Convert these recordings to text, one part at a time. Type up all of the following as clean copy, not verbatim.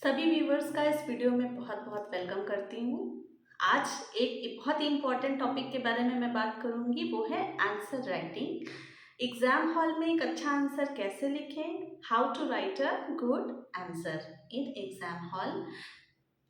सभी व्यूवर्स का इस वीडियो में बहुत बहुत वेलकम करती हूँ। आज एक बहुत ही इम्पॉर्टेंट टॉपिक के बारे में मैं बात करूँगी, वो है आंसर राइटिंग। एग्जाम हॉल में एक अच्छा आंसर कैसे लिखें, how to write a good answer in exam hall.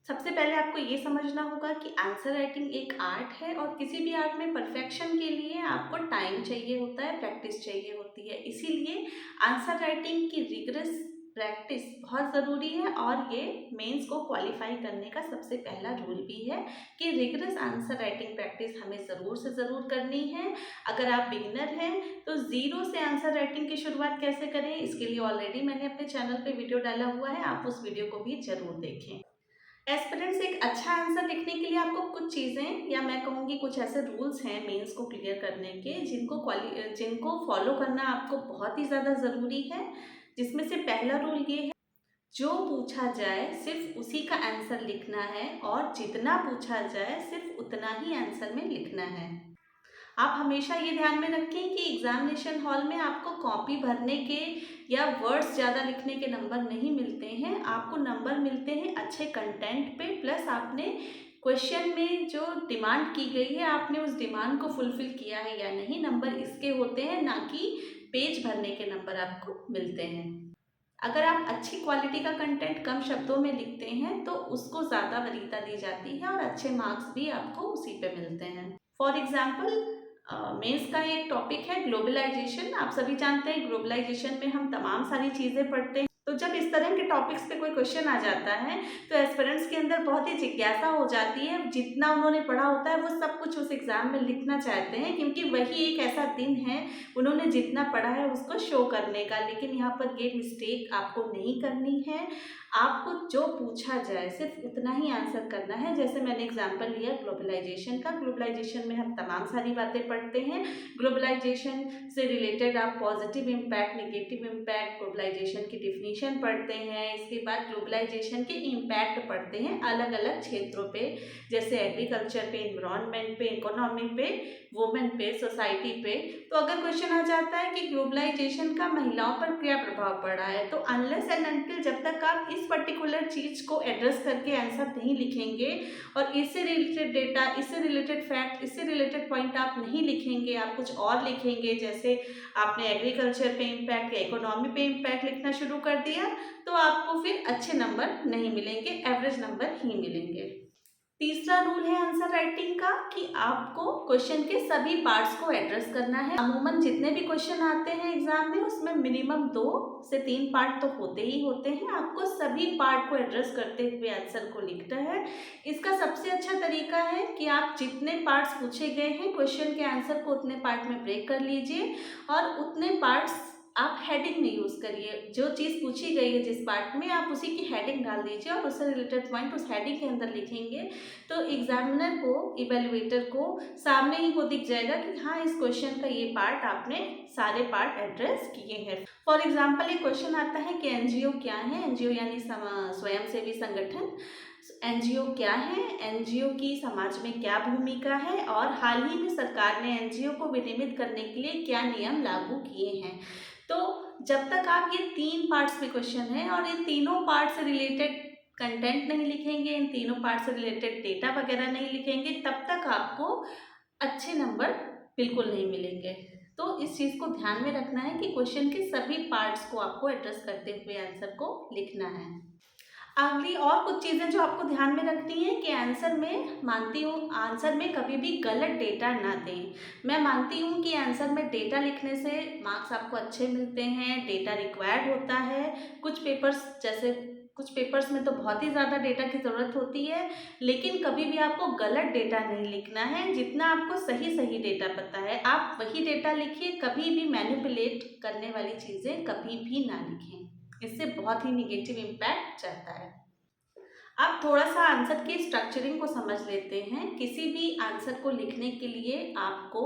सबसे पहले आपको ये समझना होगा कि आंसर राइटिंग एक आर्ट है और किसी भी आर्ट में परफेक्शन के लिए आपको टाइम चाहिए होता है, प्रैक्टिस चाहिए होती है। इसीलिए आंसर राइटिंग की रिगरस प्रैक्टिस बहुत ज़रूरी है और ये मेंस को क्वालिफाई करने का सबसे पहला रूल भी है कि रिगरस आंसर राइटिंग प्रैक्टिस हमें ज़रूर से ज़रूर करनी है। अगर आप बिगिनर हैं तो ज़ीरो से आंसर राइटिंग की शुरुआत कैसे करें, इसके लिए ऑलरेडी मैंने अपने चैनल पे वीडियो डाला हुआ है, आप उस वीडियो को भी ज़रूर देखें। एस्पिरेंट्स एक अच्छा आंसर लिखने के लिए आपको कुछ चीज़ें या मैं कहूँगी कुछ ऐसे रूल्स हैं मेंस को क्लियर करने के जिनको फॉलो करना आपको बहुत ही ज़्यादा ज़रूरी है। जिसमें से पहला रूल ये है, जो पूछा जाए सिर्फ उसी का आंसर लिखना है और जितना पूछा जाए सिर्फ उतना ही आंसर में लिखना है। आप हमेशा ये ध्यान में रखें कि एग्जामिनेशन हॉल में आपको कॉपी भरने के या वर्ड्स ज़्यादा लिखने के नंबर नहीं मिलते हैं, आपको नंबर मिलते हैं अच्छे कंटेंट पे, प्लस आपने क्वेश्चन में जो डिमांड की गई है आपने उस डिमांड को फुलफिल किया है या नहीं। नंबर इसके होते हैं, ना कि पेज भरने के नंबर आपको मिलते हैं। अगर आप अच्छी क्वालिटी का कंटेंट कम शब्दों में लिखते हैं तो उसको ज़्यादा वरीयता दी जाती है और अच्छे मार्क्स भी आपको उसी पे मिलते हैं। फॉर एग्जाम्पल मेंस का एक टॉपिक है ग्लोबलाइजेशन। आप सभी जानते हैं ग्लोबलाइजेशन में हम तमाम सारी चीज़ें पढ़ते हैं। तो जब इस तरह के टॉपिक्स पे कोई क्वेश्चन आ जाता है तो एस्पिरेंट्स के अंदर बहुत ही जिज्ञासा हो जाती है। जितना उन्होंने पढ़ा होता है वो सब कुछ उस एग्ज़ाम में लिखना चाहते हैं, क्योंकि वही एक ऐसा दिन है उन्होंने जितना पढ़ा है उसको शो करने का। लेकिन यहाँ पर ये मिस्टेक आपको नहीं करनी है। आपको जो पूछा जाए सिर्फ उतना ही आंसर करना है। जैसे मैंने एग्जांपल लिया ग्लोबलाइजेशन का। ग्लोबलाइजेशन में हम तमाम सारी बातें पढ़ते हैं। ग्लोबलाइजेशन से रिलेटेड आप positive impact, negative impact, globalisation की डिफिनीशन पढ़ते हैं। इसके बाद ग्लोबलाइजेशन के इम्पैक्ट पढ़ते हैं अलग अलग क्षेत्रों पे, जैसे एग्रीकल्चर पे, इन्वायरमेंट पे, इकोनॉमी पे, वुमेन पे, सोसाइटी पे। तो अगर क्वेश्चन आ जाता है कि ग्लोबलाइजेशन का महिलाओं पर क्या प्रभाव पड़ा है, तो अनलेस एंड अनटिल जब तक आप इस पर्टिकुलर चीज़ को एड्रेस करके आंसर नहीं लिखेंगे और इससे रिलेटेड डेटा, इससे रिलेटेड फैक्ट, इससे रिलेटेड पॉइंट आप नहीं लिखेंगे, आप कुछ और लिखेंगे, जैसे आपने एग्रीकल्चर पे इम्पैक्ट या इकोनॉमी पे इम्पैक्ट लिखना शुरू कर दिया, तो आपको फिर अच्छे नंबर नहीं मिलेंगे, एवरेज नंबर ही मिलेंगे। तीसरा रूल है आंसर राइटिंग का कि आपको क्वेश्चन के सभी पार्ट्स को एड्रेस करना है। अमूमन जितने भी क्वेश्चन आते हैं एग्जाम में उसमें मिनिमम 2 से 3 पार्ट तो होते ही होते हैं। आपको सभी पार्ट को एड्रेस करते हुए आंसर को लिखना है। इसका सबसे अच्छा तरीका है कि आप जितने पार्ट्स पूछे गए हैं क्वेश्चन के आंसर को उतने पार्ट में ब्रेक कर लीजिए और उतने पार्ट्स आप हेडिंग में यूज़ करिए। जो चीज़ पूछी गई है जिस पार्ट में, आप उसी की हेडिंग डाल दीजिए और उससे रिलेटेड पॉइंट उस हेडिंग के अंदर लिखेंगे तो एग्जामिनर को, इवेल्युएटर को सामने ही वो दिख जाएगा कि हाँ इस क्वेश्चन का ये पार्ट आपने सारे पार्ट एड्रेस किए हैं। फॉर एग्जाम्पल एक क्वेश्चन आता है कि एनजीओ क्या है। एनजीओ यानी स्वयंसेवी संगठन। एनजीओ क्या है, एनजीओ की समाज में क्या भूमिका है और हाल ही में सरकार ने एनजीओ को विनियमित करने के लिए क्या नियम लागू किए हैं। तो जब तक आप ये 3 पार्ट्स में क्वेश्चन है और इन तीनों पार्ट से रिलेटेड कंटेंट नहीं लिखेंगे, इन तीनों पार्ट से रिलेटेड डेटा वगैरह नहीं लिखेंगे, तब तक आपको अच्छे नंबर बिल्कुल नहीं मिलेंगे। तो इस चीज़ को ध्यान में रखना है कि क्वेश्चन के सभी पार्ट्स को आपको एड्रेस करते हुए आंसर को लिखना है। अगली और कुछ चीज़ें जो आपको ध्यान में रखनी है कि आंसर में, मानती हूँ आंसर में कभी भी गलत डेटा ना दें। मैं मानती हूँ कि आंसर में डेटा लिखने से मार्क्स आपको अच्छे मिलते हैं, डेटा रिक्वायर्ड होता है। कुछ पेपर्स में तो बहुत ही ज़्यादा डेटा की ज़रूरत होती है, लेकिन कभी भी आपको गलत डेटा नहीं लिखना है। जितना आपको सही सही डेटा पता है आप वही डेटा लिखिए। कभी भी मैनिपुलेट करने वाली चीज़ें कभी भी ना लिखें, इससे बहुत ही निगेटिव इम्पैक्ट जाता है। अब थोड़ा सा आंसर की स्ट्रक्चरिंग को समझ लेते हैं। किसी भी आंसर को लिखने के लिए आपको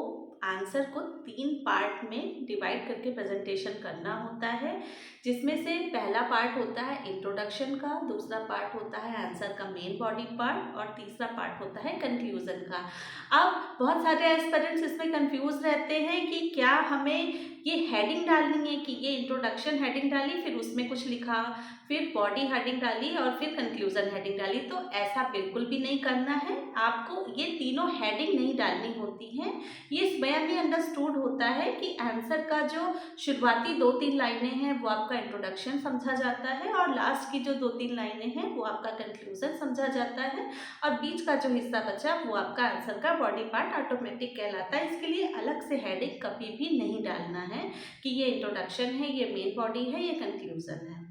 आंसर को 3 पार्ट में डिवाइड करके प्रेजेंटेशन करना होता है, जिसमें से पहला पार्ट होता है इंट्रोडक्शन का, दूसरा पार्ट होता है आंसर का मेन बॉडी पार्ट और तीसरा पार्ट होता है कंक्लूजन का। अब बहुत सारे एस्पिरेंट्स इसमें कंफ्यूज रहते हैं कि क्या हमें ये हेडिंग डालनी है कि ये इंट्रोडक्शन हेडिंग डाली, फिर उसमें कुछ लिखा, फिर बॉडी हेडिंग डाली और फिर कंक्लूजन हेडिंग डाली। तो ऐसा बिल्कुल भी नहीं करना है, आपको ये तीनों हेडिंग नहीं डालनी होती है। ये स्वयं ही अंडरस्टूड होता है कि आंसर का जो शुरुआती 2-3 लाइनें हैं वो आपका इंट्रोडक्शन समझा जाता है और लास्ट की जो 2-3 लाइनें हैं वो आपका कंक्लूजन समझा जाता है और बीच का जो हिस्सा बचा वो आपका आंसर का बॉडी पार्ट ऑटोमेटिक कहलाता है। इसके लिए अलग से हेडिंग कभी भी नहीं डालना है कि ये इंट्रोडक्शन है, ये मेन बॉडी है, ये कंक्लूजन है।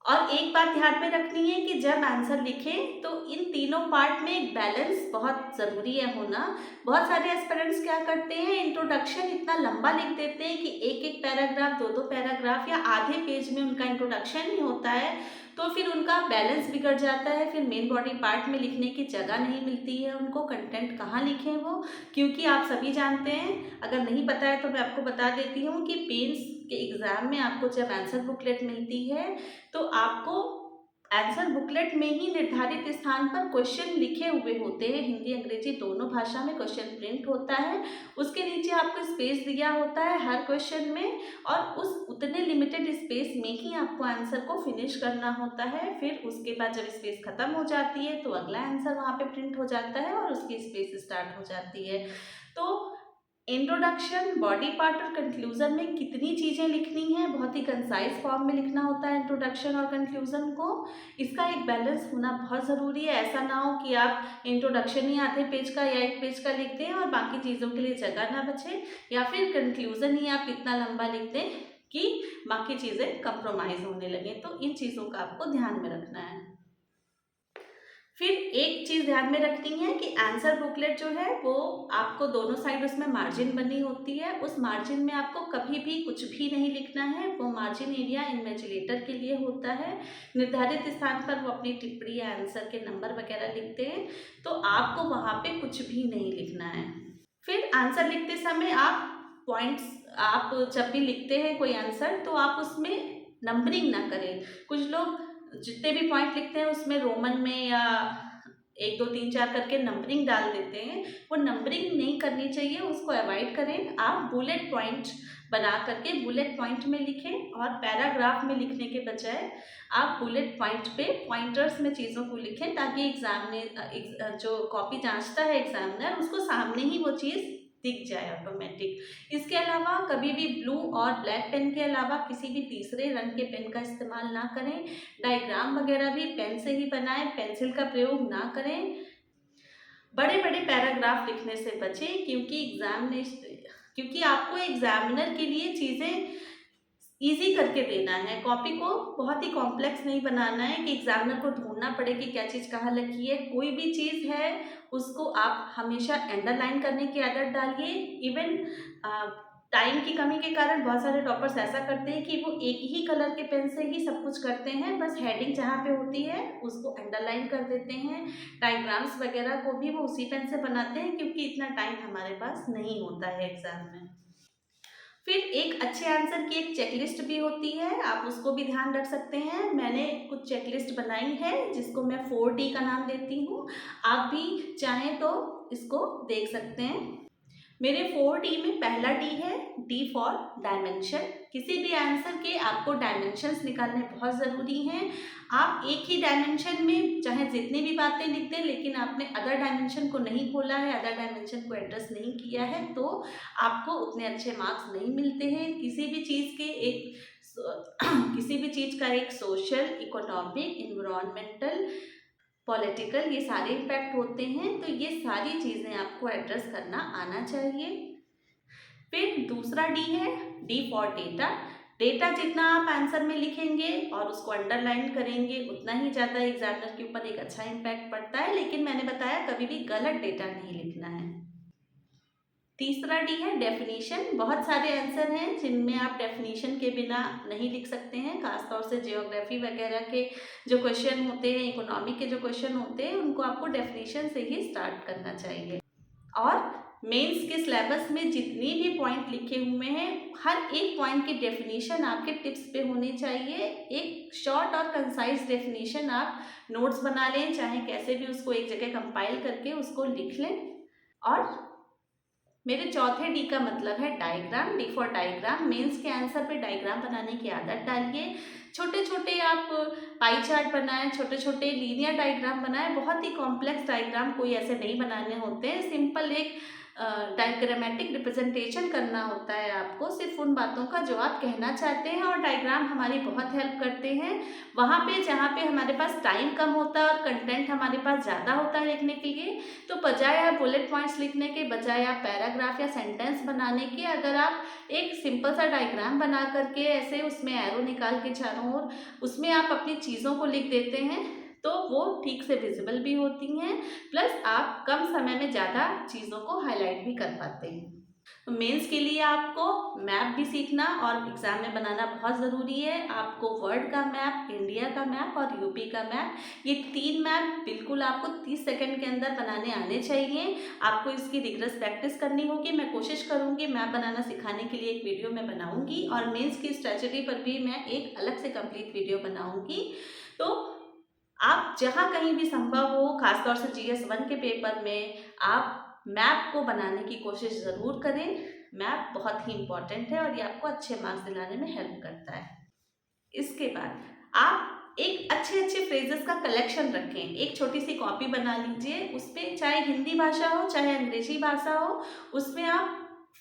और एक बात ध्यान में रखनी है कि जब आंसर लिखें तो इन तीनों पार्ट में एक बैलेंस बहुत ज़रूरी है होना। बहुत सारे एस्पिरेंट्स क्या करते हैं, इंट्रोडक्शन इतना लंबा लिख देते हैं कि एक एक पैराग्राफ, 2-2 पैराग्राफ या आधे पेज में उनका इंट्रोडक्शन ही होता है, तो फिर उनका बैलेंस बिगड़ जाता है। फिर मेन बॉडी पार्ट में लिखने की जगह नहीं मिलती है उनको, कंटेंट कहाँ लिखें वो, क्योंकि आप सभी जानते हैं, अगर नहीं पता है तो मैं आपको बता देती हूँ कि मेंस के एग्ज़ाम में आपको जब आंसर बुकलेट मिलती है तो आपको आंसर बुकलेट में ही निर्धारित स्थान पर क्वेश्चन लिखे हुए होते हैं, हिंदी अंग्रेजी दोनों भाषा में क्वेश्चन प्रिंट होता है। उसके नीचे आपको स्पेस दिया होता है हर क्वेश्चन में और उस उतने लिमिटेड स्पेस में ही आपको आंसर को फिनिश करना होता है। फिर उसके बाद जब स्पेस खत्म हो जाती है तो अगला आंसर वहाँ पे प्रिंट हो जाता है और उसकी स्पेस स्टार्ट हो जाती है। तो इंट्रोडक्शन, बॉडी पार्ट और कंक्लूजन में कितनी चीज़ें लिखनी है, बहुत ही कंसाइज फॉर्म में लिखना होता है इंट्रोडक्शन और कंक्लूजन को। इसका एक बैलेंस होना बहुत ज़रूरी है। ऐसा ना हो कि आप इंट्रोडक्शन ही आधे पेज का या 1 पेज का लिख दें और बाकी चीज़ों के लिए जगह ना बचे, या फिर कंक्लूजन ही आप इतना लंबा लिख दें कि बाकी चीज़ें कंप्रोमाइज़ होने लगें। तो इन चीज़ों का आपको ध्यान में रखना है। फिर एक चीज़ ध्यान में रखनी है कि आंसर बुकलेट जो है वो आपको दोनों साइड उसमें मार्जिन बनी होती है, उस मार्जिन में आपको कभी भी कुछ भी नहीं लिखना है। वो मार्जिन एरिया इन्विजिलेटर के लिए होता है। निर्धारित स्थान पर वो अपनी टिप्पणी या आंसर के नंबर वगैरह लिखते हैं, तो आपको वहाँ पे कुछ भी नहीं लिखना है। फिर आंसर लिखते समय आप पॉइंट्स, आप जब भी लिखते हैं कोई आंसर तो आप उसमें नंबरिंग ना करें। कुछ लोग जितने भी पॉइंट लिखते हैं उसमें रोमन में या 1 2 3 4 करके नंबरिंग डाल देते हैं, वो नंबरिंग नहीं करनी चाहिए, उसको अवॉइड करें। आप बुलेट पॉइंट बना करके बुलेट पॉइंट में लिखें और पैराग्राफ में लिखने के बजाय आप बुलेट पॉइंट पे पॉइंटर्स में चीज़ों को लिखें, ताकि एग्जाम में जो कॉपी जांचता है एग्जामिनर, उसको सामने ही वो चीज़ दिख जाए ऑटोमेटिक। इसके अलावा कभी भी ब्लू और ब्लैक पेन के अलावा किसी भी तीसरे रंग के पेन का इस्तेमाल ना करें। डायग्राम वगैरह भी पेन से ही बनाएं, पेंसिल का प्रयोग ना करें। बड़े बड़े पैराग्राफ लिखने से बचें, क्योंकि आपको एग्जामिनर के लिए चीज़ें ईजी करके देना है। कॉपी को बहुत ही कॉम्प्लेक्स नहीं बनाना है कि एग्जामिनर को ढूंढना पड़े कि क्या चीज़ कहाँ लिखी है। कोई भी चीज़ है उसको आप हमेशा अंडरलाइन करने की आदत डालिए। इवन टाइम की कमी के कारण बहुत सारे टॉपर्स ऐसा करते हैं कि वो एक ही कलर के पेन से ही सब कुछ करते हैं, बस हेडिंग जहाँ पे होती है उसको अंडरलाइन कर देते हैं। डायग्राम्स वगैरह को भी वो उसी पेन से बनाते हैं, क्योंकि इतना टाइम हमारे पास नहीं होता है एग्ज़ाम में। फिर एक अच्छे आंसर की एक चेकलिस्ट भी होती है, आप उसको भी ध्यान रख सकते हैं। मैंने कुछ चेकलिस्ट बनाई है जिसको मैं 4D का नाम देती हूँ, आप भी चाहें तो इसको देख सकते हैं। मेरे 4D में पहला D है, D फॉर डायमेंशन। किसी भी आंसर के आपको डायमेंशंस निकालने बहुत ज़रूरी हैं। आप एक ही डायमेंशन में चाहे जितनी भी बातें लिख दें, लेकिन आपने अदर डायमेंशन को नहीं खोला है, अदर डायमेंशन को एड्रेस नहीं किया है, तो आपको उतने अच्छे मार्क्स नहीं मिलते हैं। किसी भी चीज़ के किसी भी चीज़ का एक सोशल, इकोनॉमिक, इन्वायरमेंटल, पॉलिटिकल, ये सारे इम्पैक्ट होते हैं, तो ये सारी चीज़ें आपको एड्रेस करना आना चाहिए। फिर दूसरा डी है, डी फॉर डेटा। डेटा जितना आप आंसर में लिखेंगे और उसको अंडरलाइन करेंगे उतना ही ज़्यादा एग्जामिनर के ऊपर एक अच्छा इम्पैक्ट पड़ता है, लेकिन मैंने बताया कभी भी गलत डेटा नहीं लिखना है। तीसरा डी है डेफिनीशन। बहुत सारे आंसर हैं जिनमें आप डेफिनीशन के बिना नहीं लिख सकते हैं, खासतौर से जियोग्राफी वगैरह के जो क्वेश्चन होते हैं, इकोनॉमी के जो क्वेश्चन होते हैं, उनको आपको डेफिनीशन से ही स्टार्ट करना चाहिए। और मेंस के सिलेबस में जितनी भी पॉइंट लिखे हुए हैं, हर एक पॉइंट की डेफिनेशन आपके टिप्स पे होनी चाहिए। एक शॉर्ट और कंसाइज डेफिनेशन आप नोट्स बना लें, चाहे कैसे भी उसको एक जगह कंपाइल करके उसको लिख लें। और मेरे चौथे डी का मतलब है diagram. D for diagram. Mains के आंसर पे डायग्राम बनाने की आदत डालिए। छोटे छोटे आप पाई चार्ट बनाएं, छोटे छोटे लीनियर डायग्राम बनाएं। बहुत ही कॉम्प्लेक्स डायग्राम कोई ऐसे नहीं बनाने होते हैं। सिंपल एक डायग्रामेटिक रिप्रेजेंटेशन करना होता है आपको, सिर्फ उन बातों का जो आप कहना चाहते हैं। और डायग्राम हमारी बहुत हेल्प करते हैं वहाँ पे जहाँ पे हमारे पास टाइम कम होता है और कंटेंट हमारे पास ज़्यादा होता है लिखने के लिए। तो बजाय आप बुलेट पॉइंट्स लिखने के, बजाय आप पैराग्राफ या सेंटेंस बनाने के, अगर आप एक सिंपल सा डायग्राम बना करके ऐसे उसमें एरो निकाल के चारों ओर उसमें आप अपनी चीज़ों को लिख देते हैं तो वो ठीक से विजिबल भी होती हैं, प्लस आप कम समय में ज़्यादा चीज़ों को हाईलाइट भी कर पाते हैं। तो मेंस के लिए आपको मैप भी सीखना और एग्जाम में बनाना बहुत ज़रूरी है। आपको वर्ल्ड का मैप, इंडिया का मैप और यूपी का मैप, ये 3 मैप बिल्कुल आपको 30 सेकंड के अंदर बनाने आने चाहिए। आपको इसकी रिगरस प्रैक्टिस करनी होगी। मैं कोशिश करूँगी मैप बनाना सिखाने के लिए एक वीडियो मैं बनाऊँगी और मेंस की स्ट्रेटजी पर भी मैं एक अलग से कंप्लीट वीडियो बनाऊँगी। तो आप जहाँ कहीं भी संभव हो, खासतौर से GS 1 के पेपर में, आप मैप को बनाने की कोशिश ज़रूर करें। मैप बहुत ही इम्पॉर्टेंट है और ये आपको अच्छे मार्क्स दिलाने में हेल्प करता है। इसके बाद आप एक अच्छे अच्छे फ्रेजेस का कलेक्शन रखें। एक छोटी सी कॉपी बना लीजिए, उसपे चाहे हिंदी भाषा हो चाहे अंग्रेजी भाषा हो, उसमें आप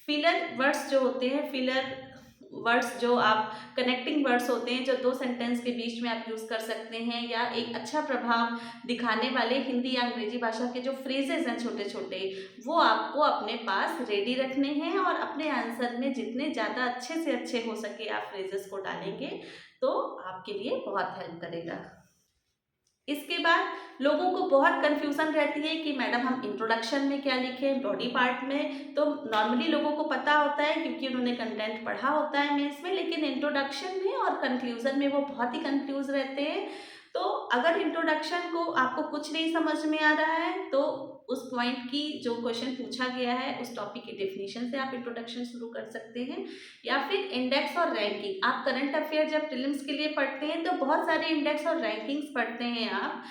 फिलर वर्ड्स जो होते हैं, फिलर वर्ड्स जो आप कनेक्टिंग वर्ड्स होते हैं जो 2 सेंटेंस के बीच में आप यूज़ कर सकते हैं, या एक अच्छा प्रभाव दिखाने वाले हिंदी या अंग्रेजी भाषा के जो फ्रेजेस हैं छोटे छोटे, वो आपको अपने पास रेडी रखने हैं। और अपने आंसर में जितने ज़्यादा अच्छे से अच्छे हो सके आप फ्रेजेस को डालेंगे तो आपके लिए बहुत हेल्प करेगा। इसके बाद लोगों को बहुत कन्फ्यूज़न रहती है कि मैडम हम इंट्रोडक्शन में क्या लिखें, बॉडी पार्ट में। तो नॉर्मली लोगों को पता होता है क्योंकि उन्होंने कंटेंट पढ़ा होता है मेंस में, लेकिन इंट्रोडक्शन में और कंक्लूज़न में वो बहुत ही कन्फ्यूज़ रहते हैं। तो अगर इंट्रोडक्शन को आपको कुछ नहीं समझ में आ रहा है तो उस पॉइंट की जो क्वेश्चन पूछा गया है उस टॉपिक की डेफिनेशन से आप इंट्रोडक्शन शुरू कर सकते हैं। या फिर इंडेक्स और रैंकिंग। आप करंट अफेयर जब प्रीलिम्स के लिए पढ़ते हैं तो बहुत सारे इंडेक्स और रैंकिंग्स पढ़ते हैं आप।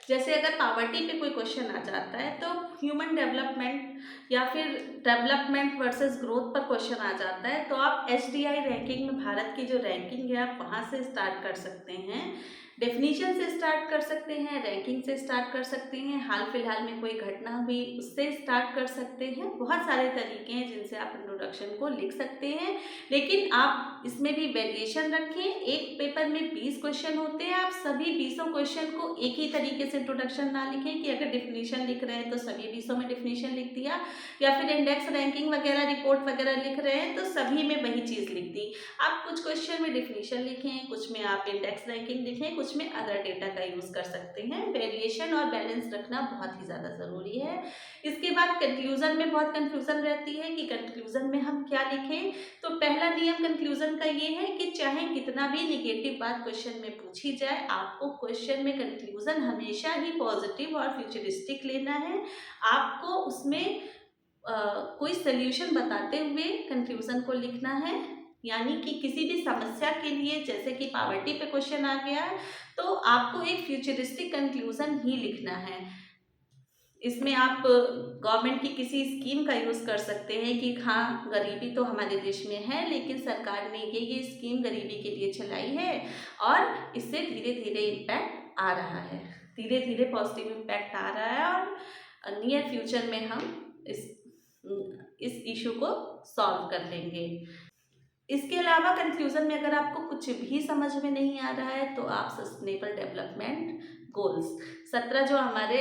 जैसे अगर पॉवर्टी पे कोई क्वेश्चन आ जाता है तो ह्यूमन डेवलपमेंट या फिर डेवलपमेंट वर्सेस ग्रोथ पर क्वेश्चन आ जाता है तो आप HDI रैंकिंग में भारत की जो रैंकिंग है आप वहाँ से स्टार्ट कर सकते हैं। डेफिनेशन से स्टार्ट कर सकते हैं, रैंकिंग से स्टार्ट कर सकते हैं, हाल फिलहाल में कोई घटना हुई उससे स्टार्ट कर सकते हैं। बहुत सारे तरीके हैं जिनसे आप इंट्रोडक्शन को लिख सकते हैं, लेकिन आप इसमें भी वेरिएशन रखें। एक पेपर में 20 क्वेश्चन होते हैं, आप सभी 20 क्वेश्चन को एक ही तरीके से इंट्रोडक्शन ना लिखें कि अगर डिफिनीशन लिख रहे हैं तो सभी 20 में डिफिनीशन लिख दिया, या फिर इंडेक्स रैंकिंग वगैरह रिपोर्ट वगैरह लिख रहे हैं तो सभी में वही चीज़ लिख दी। आप कुछ क्वेश्चन में डिफिनीशन लिखें, कुछ में आप इंडेक्स रैंकिंग लिखें, कुछ में अदर डेटा का यूज़ कर सकते हैं। वेरिएशन और बैलेंस रखना बहुत ही ज़्यादा ज़रूरी है। इसके बाद कंक्लूजन में बहुत कन्फ्यूज़न रहती है कि कंक्लूजन में हम क्या लिखें। तो पहला नियम कंक्लूजन का ये है कि चाहे कितना भी निगेटिव बात क्वेश्चन में पूछी जाए, आपको क्वेश्चन में कंक्लूजन हमेशा ही पॉजिटिव और फ्यूचरिस्टिक लेना है। आपको उसमें कोई सल्यूशन बताते हुए कंक्लूजन को लिखना है। यानी कि किसी भी समस्या के लिए, जैसे कि पॉवर्टी पे क्वेश्चन आ गया है, तो आपको एक फ्यूचरिस्टिक कंक्लूजन ही लिखना है। इसमें आप गवर्नमेंट की किसी स्कीम का यूज़ कर सकते हैं कि हाँ, गरीबी तो हमारे देश में है लेकिन सरकार ने ये स्कीम गरीबी के लिए चलाई है और इससे धीरे धीरे इम्पैक्ट आ रहा है, धीरे धीरे पॉजिटिव इम्पैक्ट आ रहा है और नियर फ्यूचर में हम इस इशू को सॉल्व कर लेंगे। इसके अलावा कंक्लूजन में अगर आपको कुछ भी समझ में नहीं आ रहा है तो आप सस्टेनेबल डेवलपमेंट गोल्स 17 जो हमारे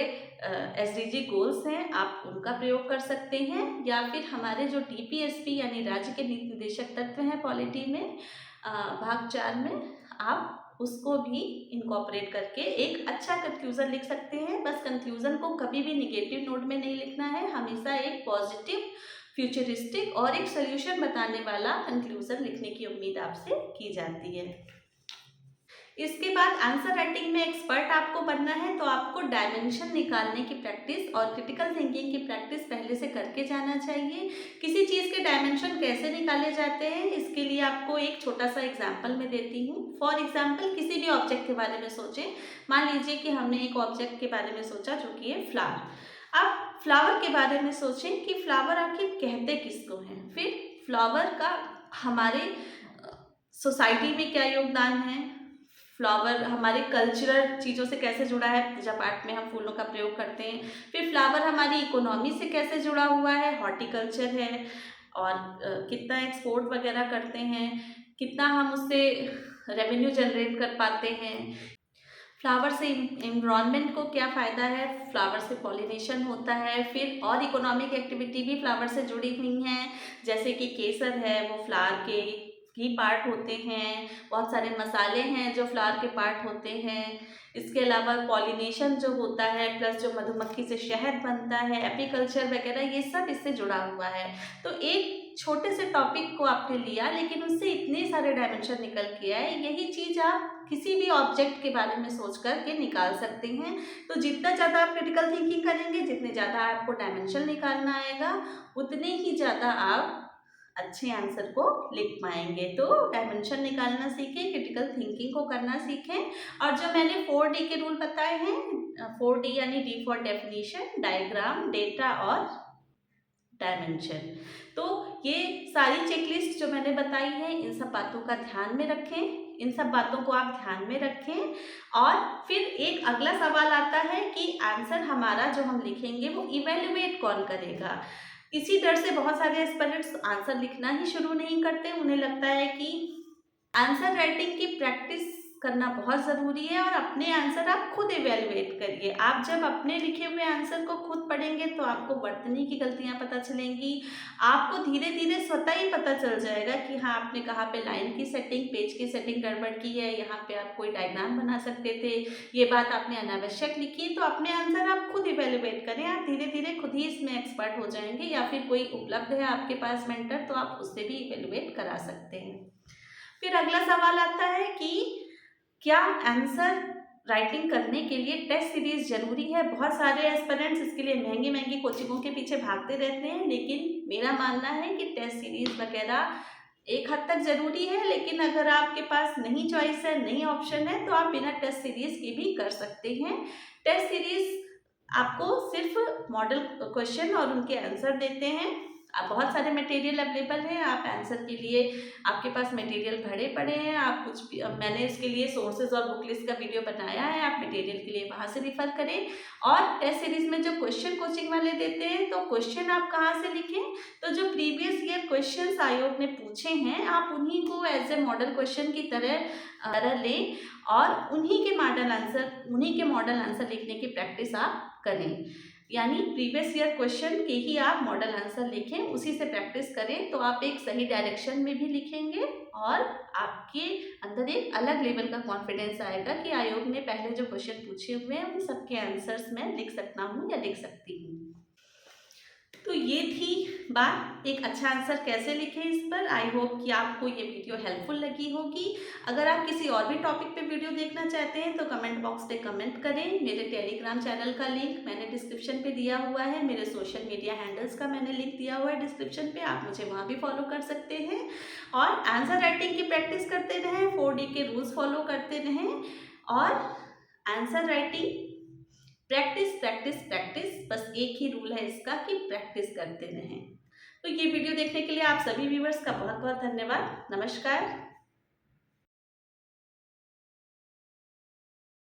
SDG गोल्स हैं आप उनका प्रयोग कर सकते हैं, या फिर हमारे जो DPSP यानी राज्य के नीति निर्देशक तत्व हैं पॉलिटी में भाग 4 में आप उसको भी इनकॉर्पोरेट करके एक अच्छा कंक्लूजन लिख सकते हैं। बस कंक्लूजन को कभी भी निगेटिव नोट में नहीं लिखना है, हमेशा एक पॉजिटिव, फ्यूचरिस्टिक और एक सोल्यूशन बताने वाला कंक्लूजन लिखने की उम्मीद आपसे की जाती है। इसके बाद आंसर राइटिंग में एक्सपर्ट आपको बनना है तो आपको डायमेंशन निकालने की प्रैक्टिस और क्रिटिकल थिंकिंग की प्रैक्टिस पहले से करके जाना चाहिए। किसी चीज़ के डायमेंशन कैसे निकाले जाते हैं इसके लिए आपको एक छोटा सा एग्जाम्पल मैं देती हूँ। फॉर एग्जाम्पल किसी भी ऑब्जेक्ट के बारे में सोचें। मान लीजिए कि हमने एक ऑब्जेक्ट के बारे में सोचा जो कि है फ्लावर। अब फ्लावर के बारे में सोचें कि फ्लावर आखिर कहते किसको हैं, फिर फ्लावर का हमारे सोसाइटी में क्या योगदान है, फ्लावर हमारे कल्चरल चीज़ों से कैसे जुड़ा है, पूजा पाठ में हम फूलों का प्रयोग करते हैं। फिर फ्लावर हमारी इकोनॉमी से कैसे जुड़ा हुआ है, हॉर्टिकल्चर है, और कितना एक्सपोर्ट वगैरह करते हैं, कितना हम उससे रेवेन्यू जनरेट कर पाते हैं। फ्लावर से एनवायरनमेंट को क्या फ़ायदा है, फ्लावर से पॉलिनेशन होता है। फिर और इकोनॉमिक एक्टिविटी भी फ्लावर से जुड़ी हुई हैं, जैसे कि केसर है वो फ्लावर के ही पार्ट होते हैं, बहुत सारे मसाले हैं जो फ्लावर के पार्ट होते हैं। इसके अलावा पॉलिनेशन जो होता है प्लस जो मधुमक्खी से शहद बनता है, एपीकल्चर वगैरह, ये सब इससे जुड़ा हुआ है। तो एक छोटे से टॉपिक को आपने लिया लेकिन उससे इतने सारे डायमेंशन निकल के आए। यही चीज़ आप किसी भी ऑब्जेक्ट के बारे में सोच कर के निकाल सकते हैं। तो जितना ज़्यादा आप क्रिटिकल थिंकिंग करेंगे, जितने ज़्यादा आपको डायमेंशन निकालना आएगा, उतने ही ज़्यादा आप अच्छे आंसर को लिख पाएंगे। तो डायमेंशन निकालना सीखें, क्रिटिकल थिंकिंग को करना सीखें। और जो मैंने 4D के रूल बताए हैं, 4D यानी D for definition, diagram, data और डायमेंशन। तो ये सारी चेकलिस्ट जो मैंने बताई है, इन सब बातों का ध्यान में रखें, इन सब बातों को आप ध्यान में रखें। और फिर एक अगला सवाल आता है कि आंसर हमारा जो हम लिखेंगे वो इवेल्युएट कौन करेगा। इसी डर से बहुत सारे एस्पिरेंट्स आंसर लिखना ही शुरू नहीं करते। उन्हें लगता है कि आंसर राइटिंग की प्रैक्टिस करना बहुत ज़रूरी है और अपने आंसर आप खुद इवेल्युएट करिए। आप जब अपने लिखे हुए आंसर को खुद पढ़ेंगे तो आपको वर्तनी की गलतियां पता चलेंगी। आपको धीरे धीरे स्वतः ही पता चल जाएगा कि हाँ, आपने कहाँ पे लाइन की सेटिंग, पेज की सेटिंग गड़बड़ की है, यहाँ पे आप कोई डायग्राम बना सकते थे, ये बात आपने अनावश्यक लिखी। तो अपने आंसर आप खुद इवेल्युएट करें, आप धीरे धीरे खुद ही इसमें एक्सपर्ट हो जाएंगे। या फिर कोई उपलब्ध है आपके पास मेंटर, तो आप उससे भी इवेल्युएट करा सकते हैं। फिर अगला सवाल आता है कि क्या आंसर राइटिंग करने के लिए टेस्ट सीरीज जरूरी है। बहुत सारे एस्पिरेंट्स इसके लिए महंगी महंगी कोचिंगों के पीछे भागते रहते हैं, लेकिन मेरा मानना है कि टेस्ट सीरीज वगैरह एक हद तक जरूरी है। लेकिन अगर आपके पास नई चॉइस है, नई ऑप्शन है, तो आप बिना टेस्ट सीरीज के भी कर सकते हैं। टेस्ट सीरीज आपको सिर्फ मॉडल क्वेश्चन और उनके आंसर देते हैं। अब बहुत सारे मटेरियल अवेलेबल हैं, आप आंसर के लिए आपके पास मटेरियल भरे पड़े हैं। आप कुछ भी, मैंने इसके लिए सोर्सेज और बुक लिस्ट का वीडियो बनाया है, आप मटेरियल के लिए वहाँ से रिफ़र करें। और टेस्ट सीरीज में जो क्वेश्चन कोचिंग वाले देते हैं, तो क्वेश्चन आप कहाँ से लिखें, तो जो प्रीवियस ईयर क्वेश्चंस आयोग ने पूछे हैं, आप उन्हीं को एज ए मॉडल क्वेश्चन की तरह लें और उन्हीं के मॉडल आंसर लिखने की प्रैक्टिस आप करें। यानी प्रीवियस ईयर क्वेश्चन के ही आप मॉडल आंसर लिखें, उसी से प्रैक्टिस करें, तो आप एक सही डायरेक्शन में भी लिखेंगे और आपके अंदर एक अलग लेवल का कॉन्फिडेंस आएगा कि आयोग ने पहले जो क्वेश्चन पूछे हुए हैं उन सबके आंसर्स मैं लिख सकता हूँ या लिख सकती हूँ। तो ये थी बात, एक अच्छा आंसर कैसे लिखें इस पर। आई होप कि आपको ये वीडियो हेल्पफुल लगी होगी। अगर आप किसी और भी टॉपिक पे वीडियो देखना चाहते हैं तो कमेंट बॉक्स पे कमेंट करें। मेरे टेलीग्राम चैनल का लिंक मैंने डिस्क्रिप्शन पे दिया हुआ है, मेरे सोशल मीडिया हैंडल्स का मैंने लिंक दिया हुआ है डिस्क्रिप्शन पे, आप मुझे वहाँ भी फॉलो कर सकते हैं। और आंसर राइटिंग की प्रैक्टिस करते रहें, 4D के रूल्स फॉलो करते रहें और answer writing practice practice practice, बस एक ही रूल है इसका कि प्रैक्टिस करते रहें। तो ये वीडियो देखने के लिए आप सभी व्यूअर्स का बहुत बहुत धन्यवाद। नमस्कार।